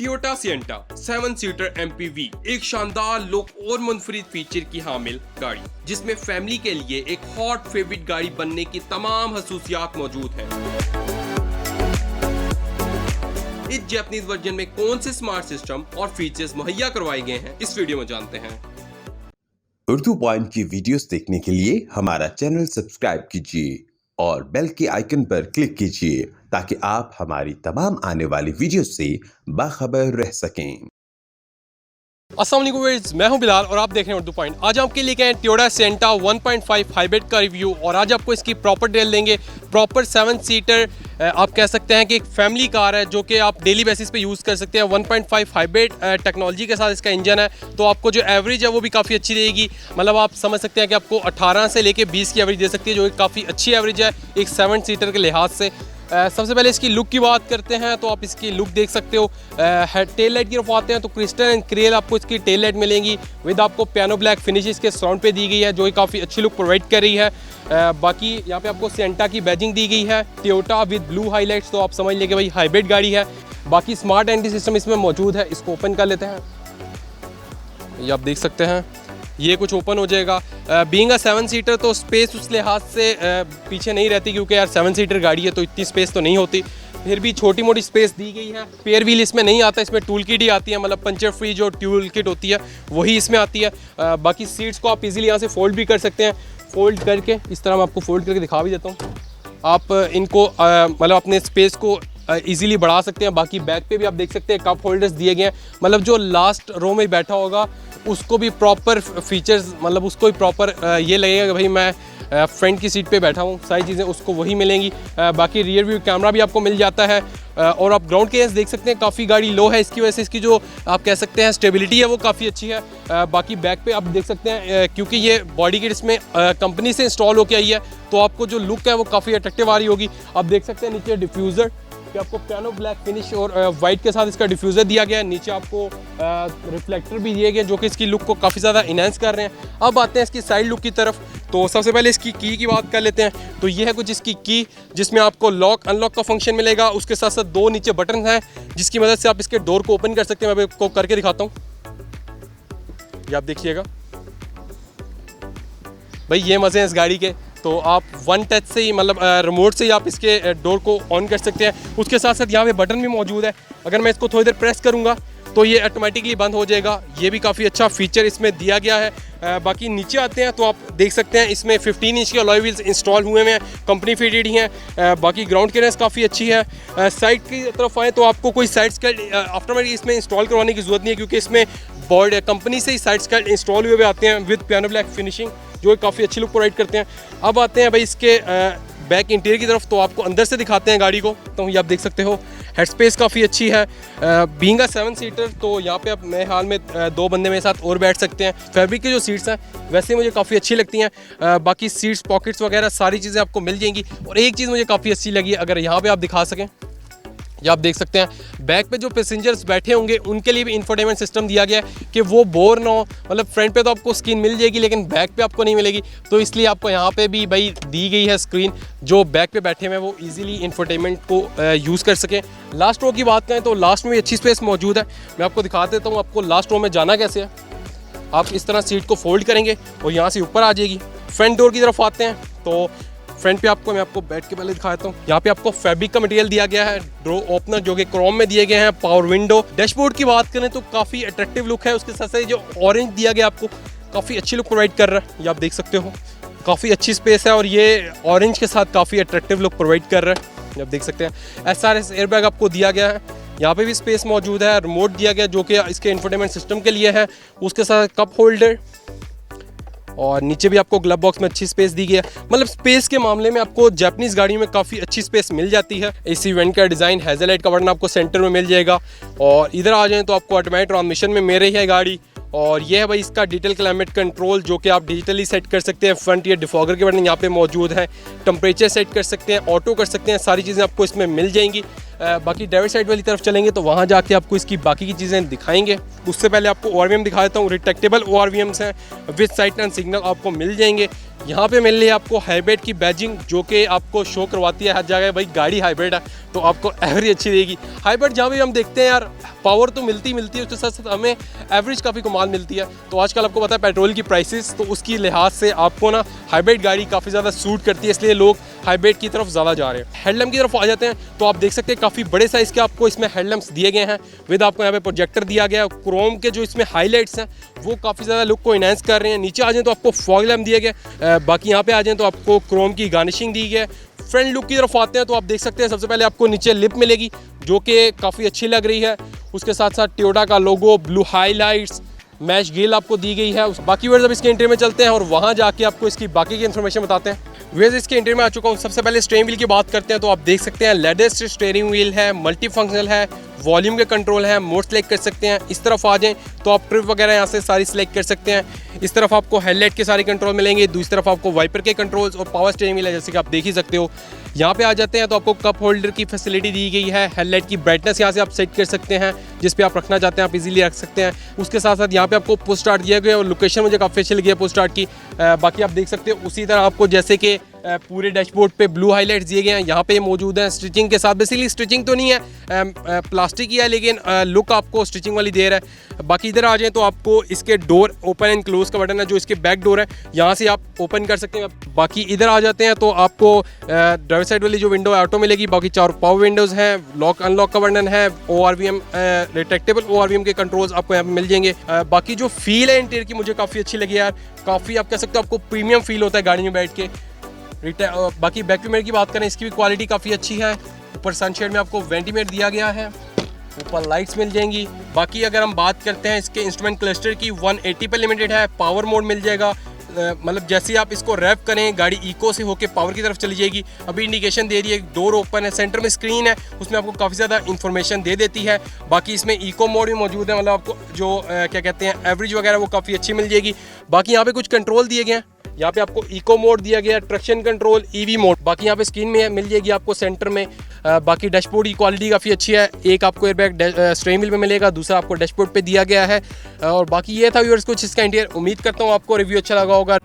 Toyota सिएंटा 7 seater MPV एक शानदार look और मुनफरिद फीचर की हामिल गाड़ी, जिसमें फैमिली के लिए एक हॉट फेवरेट गाड़ी बनने की तमाम खसूसियात मौजूद हैं। इस जापानीज वर्जन में कौन से स्मार्ट सिस्टम और फीचर्स मुहैया करवाए गए हैं, इस वीडियो में जानते हैं। उर्दू पॉइंट की वीडियोस देखने के लिए हमारा चैनल सब्सक्राइब कीजिए और बेल के आइकन पर क्लिक कीजिए ताकि आप हमारी तमाम आने वाली वीडियो से बाखबर रह सकें। अस्सलाम वालेकुम व्यूअर्स, मैं हूं बिलाल और आप देख रहे हैं उर्दू पॉइंट। आज आपके लिए हैं टोयोटा सिएंटा 1.5 हाइब्रिड का रिव्यू और आज आपको इसकी प्रॉपर डिटेल देंगे। प्रॉपर 7 सीटर आप कह सकते हैं कि एक फैमिली कार है जो कि आप डेली बेसिस पे यूज़ कर सकते हैं। 1.5 हाइब्रिड टेक्नोलॉजी के साथ इसका इंजन है, तो आपको जो एवरेज है वो भी काफ़ी अच्छी देगी। मतलब आप समझ सकते हैं कि आपको 18 से लेके 20 की एवरेज दे सकती है, जो कि काफ़ी अच्छी एवरेज है एक 7 सीटर के लिहाज से। सबसे पहले इसकी लुक की बात करते हैं तो आप इसकी लुक देख सकते हो। टेल लाइट की तरफ आते हैं तो क्रिस्टल एंड क्रेल आपको इसकी टेल लाइट मिलेंगी विद आपको पियानो ब्लैक फिनिश इसके साउंड पे दी गई है, जो कि काफ़ी अच्छी लुक प्रोवाइड कर रही है। बाकी यहाँ पे आपको सिएंटा की बैजिंग दी गई है, टोयोटा विद ब्लू हाईलाइट्स, तो आप समझ लें कि भाई हाइब्रिड गाड़ी है। बाकी स्मार्ट एंटी सिस्टम इसमें मौजूद है। इसको ओपन कर लेते हैं, ये आप देख सकते हैं ये कुछ ओपन हो जाएगा। बीइंग अ 7 सीटर तो स्पेस उस लिहाज से पीछे नहीं रहती, क्योंकि यार 7 सीटर गाड़ी है तो इतनी स्पेस तो नहीं होती, फिर भी छोटी मोटी स्पेस दी गई है। पेयर व्हील इसमें नहीं आता, इसमें टूल किट ही आती है, मतलब पंचर फ्री जो टूल किट होती है वही इसमें आती है। बाकी सीट्स को आप इजीली यहाँ से फोल्ड भी कर सकते हैं। फोल्ड करके इस तरह मैं आपको फोल्ड करके दिखा भी देता हूँ। आप इनको मतलब अपने स्पेस को इजीली बढ़ा सकते हैं। बाकी बैक पे भी आप देख सकते हैं कप होल्डर्स दिए गए हैं, मतलब जो लास्ट रो में बैठा होगा उसको भी प्रॉपर फीचर्स, मतलब उसको भी प्रॉपर ये लगेगा कि भाई मैं फ्रंट की सीट पे बैठा हूँ, सारी चीज़ें उसको वही मिलेंगी। बाकी रियर व्यू कैमरा भी आपको मिल जाता है और आप ग्राउंड क्लियरेंस देख सकते हैं काफ़ी गाड़ी लो है, इसकी वजह से इसकी जो आप कह सकते हैं स्टेबिलिटी है वो काफ़ी अच्छी है। बाकी बैक पे आप देख सकते हैं क्योंकि ये बॉडी किट इसमें कंपनी से इंस्टॉल होकर आई है, तो आपको जो लुक है वो काफ़ी अट्रैक्टिव आ रही होगी। आप देख सकते हैं नीचे डिफ्यूज़र कि आपको पियानो ब्लैक फिनिश और वाइट के साथ इसका डिफ्यूज़र दिया गया है। नीचे आपको रिफ्लेक्टर भी दिए गए जो कि इसकी लुक को काफ़ी ज़्यादा इनहेंस कर रहे हैं। अब आते हैं इसकी साइड लुक की तरफ, तो सबसे पहले इसकी की बात कर लेते हैं। तो ये है कुछ इसकी की, जिसमें आपको लॉक अनलॉक का फंक्शन मिलेगा। उसके साथ साथ 2 नीचे बटन हैं जिसकी मदद से आप इसके डोर को ओपन कर सकते हैं। मैं आपको करके दिखाता हूँ, ये आप देखिएगा भाई, ये मज़े हैं इस गाड़ी के। तो आप 1 टच से ही, मतलब रिमोट से ही आप इसके डोर को ऑन कर सकते हैं। उसके साथ साथ यहाँ पे बटन भी मौजूद है, अगर मैं इसको थोड़ी देर प्रेस करूँगा तो ये ऑटोमेटिकली बंद हो जाएगा। ये भी काफ़ी अच्छा फीचर इसमें दिया गया है। बाकी नीचे आते हैं तो आप देख सकते हैं इसमें 15 इंच के अलॉय व्हील्स इंस्टॉल हुए हैं, कंपनी फिटेड ही हैं। बाकी ग्राउंड क्लियरेंस काफ़ी अच्छी है। साइड की तरफ आए तो आपको कोई साइड स्कर्ट ऑटोमेटिक इसमें इंस्टॉल करवाने की ज़रूरत नहीं है, क्योंकि इसमें बोर्ड कंपनी से ही साइड स्कर्ट इंस्टॉल हुए आते हैं विद पियानो ब्लैक फिनिशिंग, जो काफ़ी अच्छी लुक प्रोवाइड करते हैं। अब आते हैं भाई इसके बैक इंटीरियर की तरफ, तो आपको अंदर से दिखाते हैं गाड़ी को। तो ये आप देख सकते हो हेड स्पेस काफ़ी अच्छी है। बीइंग अ 7 सीटर तो यहाँ पे आप मेरे हाल में 2 बंदे मेरे साथ और बैठ सकते हैं। फैब्रिक की जो सीट्स हैं वैसे मुझे काफ़ी अच्छी लगती हैं। बाकी सीट्स पॉकेट्स वगैरह सारी चीज़ें आपको मिल जाएंगी। और एक चीज़ मुझे काफ़ी अच्छी लगी, अगर यहाँ पर आप दिखा सकें, ये आप देख सकते हैं बैक पे जो पैसेंजर्स बैठे होंगे उनके लिए भी इंफोटेनमेंट सिस्टम दिया गया है कि वो बोर ना हो। मतलब फ्रंट पे तो आपको स्क्रीन मिल जाएगी लेकिन बैक पे आपको नहीं मिलेगी, तो इसलिए आपको यहाँ पे भी भाई दी गई है स्क्रीन, जो बैक पे बैठे हुए हैं वो इजीली इंफोटेनमेंट को यूज़ कर सकें। लास्ट रो की बात करें तो लास्ट में भी अच्छी स्पेस मौजूद है। मैं आपको दिखा देता हूँ आपको लास्ट रो में जाना कैसे है। आप इस तरह सीट को फोल्ड करेंगे और यहाँ से ऊपर आ जाएगी। फ्रंट डोर की तरफ आते हैं तो फ्रंट पे मैं आपको बैठ के पहले दिखाता हूँ। यहाँ पे आपको फैब्रिक का मटेरियल दिया गया है, डोर ओपनर जो कि क्रोम में दिए गए हैं, पावर विंडो। डैशबोर्ड की बात करें तो काफ़ी अट्रैक्टिव लुक है। उसके साथ साथ जो ऑरेंज दिया गया आपको काफ़ी अच्छी लुक प्रोवाइड कर रहा है, ये आप देख सकते हो काफ़ी अच्छी स्पेस है और ये ऑरेंज के साथ काफ़ी अट्रैक्टिव लुक प्रोवाइड कर रहा है, ये आप देख सकते हैं। SRS एयरबैग आपको दिया गया है, यहाँ पे भी स्पेस मौजूद है। रिमोट दिया गया जो कि इसके इंफोटेनमेंट सिस्टम के लिए है। उसके साथ कप होल्डर और नीचे भी आपको ग्लव बॉक्स में अच्छी स्पेस दी गई है। मतलब स्पेस के मामले में आपको जापानीज़ गाड़ी में काफ़ी अच्छी स्पेस मिल जाती है। AC वेंट का डिज़ाइन, हेज़ल का बटन आपको सेंटर में मिल जाएगा। और इधर आ जाएं तो आपको ऑटोमेटिक ट्रांसमिशन में मेरे ही है गाड़ी। और ये है भाई इसका डिजिटल क्लाइमेट कंट्रोल, जो कि आप डिजिटली सेट कर सकते हैं। फ्रंट ईयर डिफॉगर के बटन यहाँ पे मौजूद हैं। टेम्परेचर सेट कर सकते हैं, ऑटो कर सकते हैं, सारी चीज़ें आपको इसमें मिल जाएंगी। बाकी ड्राइवर साइड वाली तरफ चलेंगे तो वहाँ जाके आपको इसकी बाकी की चीज़ें दिखाएंगे। उससे पहले आपको ORVM दिखा देता हूँ। रिट्रैक्टेबल ORVMs हैं विद साइड एंड सिग्नल आपको मिल जाएंगे। यहाँ पे मिल रही है आपको हाइब्रिड की बैजिंग, जो कि आपको शो करवाती है हर जगह भाई गाड़ी हाइब्रिड है, तो आपको एवरेज अच्छी देगी। हाइब्रिड जहाँ भी हम देखते हैं यार पावर तो मिलती है, उसके साथ साथ हमें एवरेज काफ़ी कमाल मिलती है। तो आजकल आपको पता है पेट्रोल की प्राइसेस, तो उसकी लिहाज से आपको ना हाइब्रिड गाड़ी काफ़ी ज़्यादा सूट करती है, इसलिए लोग हाइब्रिड की तरफ ज़्यादा जा रहे हैं। हेडलैम्प की तरफ आ जाते हैं तो आप देख सकते हैं काफ़ी बड़े साइज़ के आपको इसमें हेडलैम्प्स दिए गए हैं, विद आपको यहाँ पे प्रोजेक्टर दिया गया है। क्रोम के जो इसमें हाईलाइट्स हैं वो काफ़ी ज़्यादा लुक को इनहेंस कर रहे हैं। नीचे आ जाएँ तो आपको फॉग लैम्प दिए गए, बाकी यहाँ पे आ जाएँ तो आपको क्रोम की गार्निशिंग दी गई है। फ्रंट लुक की तरफ आते हैं तो आप देख सकते हैं सबसे पहले आपको नीचे लिप मिलेगी जो कि काफ़ी अच्छी लग रही है। उसके साथ साथ टोयोटा का लोगो, ब्लू हाईलाइट्स, मैश ग्रिल आपको दी गई है। बाकी वर्ड्स अब इसके इंटीरियर में चलते हैं और वहाँ जाके आपको इसकी बाकी की इन्फॉर्मेशन बताते हैं। वेज इसके इंटीरियर में आ चुका हूँ। सबसे पहले स्टीयरिंग व्हील की बात करते हैं तो आप देख सकते हैं लेटेस्ट स्टीयरिंग व्हील है, मल्टी फंक्शनल है, वॉल्यूम के कंट्रोल है, मोड सेलेक्ट कर सकते हैं। इस तरफ आ जाएं तो आप ट्रिप वगैरह यहाँ से सारी सेलेक्ट कर सकते हैं। इस तरफ आपको हेडलाइट के सारे कंट्रोल मिलेंगे, दूसरी तरफ आपको वाइपर के कंट्रोल्स और पावर स्टीयरिंग व्हील है जैसे कि आप देख ही सकते हो। यहाँ पे आ जाते हैं तो आपको कप होल्डर की फैसिलिटी दी गई है। हेडलाइट की ब्राइटनेस यहाँ से आप सेट कर सकते हैं, जिस पे आप रखना चाहते हैं आप इजीली रख सकते हैं। उसके साथ साथ यहाँ पे आपको पुश स्टार्ट दिया गया और लोकेशन मुझे काफ़ी अच्छी लगी है पुश स्टार्ट की। बाकी आप देख सकते हो उसी तरह आपको जैसे कि पूरे डैशबोर्ड पे ब्लू हाईलाइट्स दिए गए हैं, यहाँ पे मौजूद हैं स्टिचिंग के साथ। बेसिकली स्टिचिंग तो नहीं है, प्लास्टिक ही है, लेकिन लुक आपको स्टिचिंग वाली दे रहा है। बाकी इधर आ जाएं तो आपको इसके डोर ओपन एंड क्लोज का बटन है, जो इसके बैक डोर है यहाँ से आप ओपन कर सकते हैं। बाकी इधर आ जाते हैं तो आपको ड्राइवर साइड वाली जो विंडो है ऑटो मिलेगी। बाकी 4 पावर विंडोज़ हैं, लॉक अनलॉक का बटन है, ORVM रिट्रैक्टेबल ORVM के कंट्रोल्स आपको यहाँ पे मिल जाएंगे। बाकी जो फील है इंटीरियर की मुझे काफ़ी अच्छी लगी यार, काफ़ी आप कह सकते हो आपको प्रीमियम फील होता है गाड़ी में बैठ के। बाकी बैक मिरर की बात करें इसकी भी क्वालिटी काफ़ी अच्छी है। ऊपर सनशेड में आपको वेंटिलेटर दिया गया है, ऊपर लाइट्स मिल जाएंगी। बाकी अगर हम बात करते हैं इसके इंस्ट्रूमेंट क्लस्टर की 180 पे लिमिटेड है, पावर मोड मिल जाएगा। मतलब जैसे ही आप इसको रैप करें गाड़ी इको से होके पावर की तरफ चली जाएगी। अभी इंडिकेशन दे रही है, डोर ओपन है, सेंटर में स्क्रीन है उसमें आपको काफ़ी ज़्यादा इन्फॉर्मेशन दे देती है। बाकी इसमें इको मोड भी मौजूद है, मतलब आपको जो क्या कहते हैं एवरेज वगैरह वो काफ़ी अच्छी मिल जाएगी। बाकी यहाँ पे कुछ कंट्रोल दिए गए हैं, यहाँ पे आपको इको मोड दिया गया है, ट्रैक्शन कंट्रोल, EV मोड। बाकी यहाँ पे स्क्रीन में मिल जाएगी आपको सेंटर में। बाकी डैशबोर्ड की क्वालिटी काफ़ी अच्छी है, एक आपको एयरबैग स्टीयरिंग व्हील में मिलेगा, दूसरा आपको डैशबोर्ड पे दिया गया है। और बाकी ये था व्यूअर्स कुछ इसका इंटीरियर। उम्मीद करता हूँ आपको रिव्यू अच्छा लगा होगा।